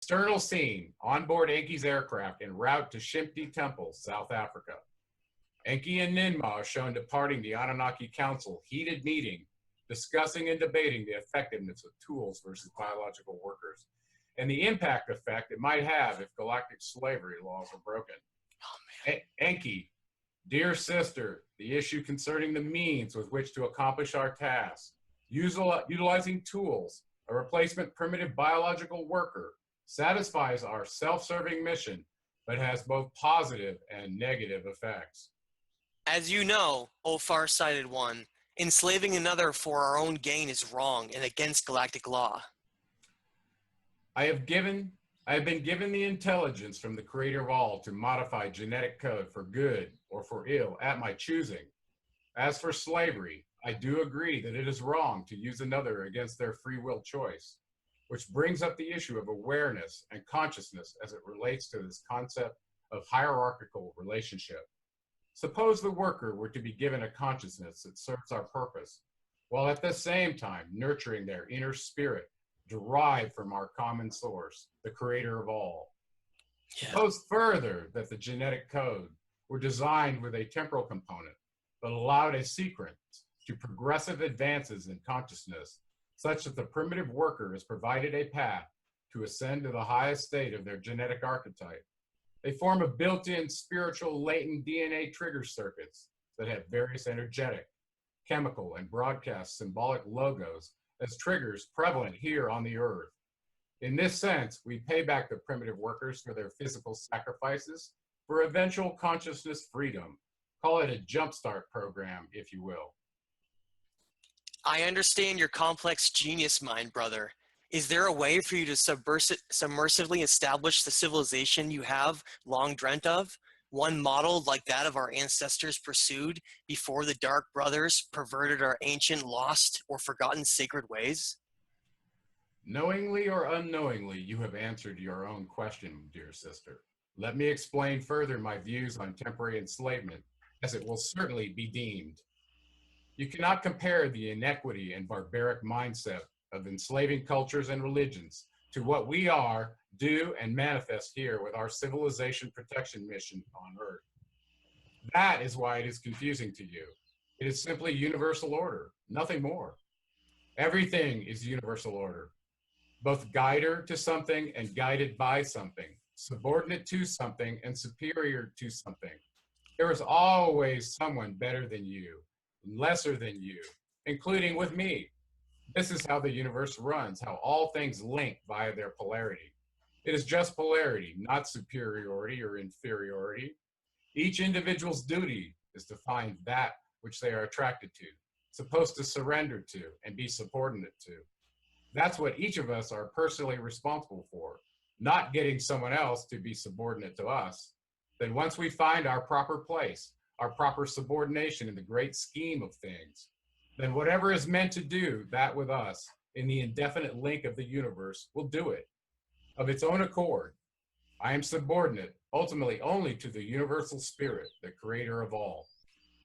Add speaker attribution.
Speaker 1: External scene, on board Enki's aircraft en route to Shimpi Temple, South Africa. Enki and Ninmah are shown departing the Anunnaki Council heated meeting, discussing and debating the effectiveness of tools versus biological workers, and the impact effect it might have if galactic slavery laws are broken. Enki, dear sister, the issue concerning the means with which to accomplish our task, utilizing tools, a replacement primitive biological worker, satisfies our self-serving mission, but has both positive and negative effects.
Speaker 2: As you know, O far-sighted one, enslaving another for our own gain is wrong and against galactic law.
Speaker 1: I have been given the intelligence from the creator of all to modify genetic code for good or for ill at my choosing. As for slavery, I do agree that it is wrong to use another against their free will choice, which brings up the issue of awareness and consciousness as it relates to this concept of hierarchical relationship. Suppose the worker were to be given a consciousness that serves our purpose, while at the same time nurturing their inner spirit derived from our common source, the creator of all.
Speaker 2: Yeah.
Speaker 1: Suppose further that the genetic code were designed with a temporal component, but allowed a sequence to progressive advances in consciousness, such that the primitive worker is provided a path to ascend to the highest state of their genetic archetype. They form a built-in spiritual latent DNA trigger circuits that have various energetic, chemical, and broadcast symbolic logos as triggers prevalent here on the earth. In this sense, we pay back the primitive workers for their physical sacrifices for eventual consciousness freedom. Call it a jumpstart program, if you will.
Speaker 2: I understand your complex genius mind, brother. Is there a way for you to submersively establish the civilization you have long dreamt of? One model like that of our ancestors pursued before the Dark Brothers perverted our ancient, lost, or forgotten sacred ways?
Speaker 1: Knowingly or unknowingly, you have answered your own question, dear sister. Let me explain further my views on temporary enslavement, as it will certainly be deemed. You cannot compare the inequity and barbaric mindset of enslaving cultures and religions to what we are, do, and manifest here with our civilization protection mission on Earth. That is why it is confusing to you. It is simply universal order, nothing more. Everything is universal order, both guider to something and guided by something, subordinate to something and superior to something. There is always someone better than you, lesser than you, including with me. This is how the universe runs, how all things link via their polarity. It is just polarity, not superiority or inferiority. Each individual's duty is to find that which they are attracted to, supposed to surrender to, and be subordinate to. That's what each of us are personally responsible for, not getting someone else to be subordinate to us. Then once we find our proper place, our proper subordination in the great scheme of things, then whatever is meant to do that with us in the indefinite link of the universe will do it of its own accord. I am subordinate ultimately only to the universal spirit, the creator of all.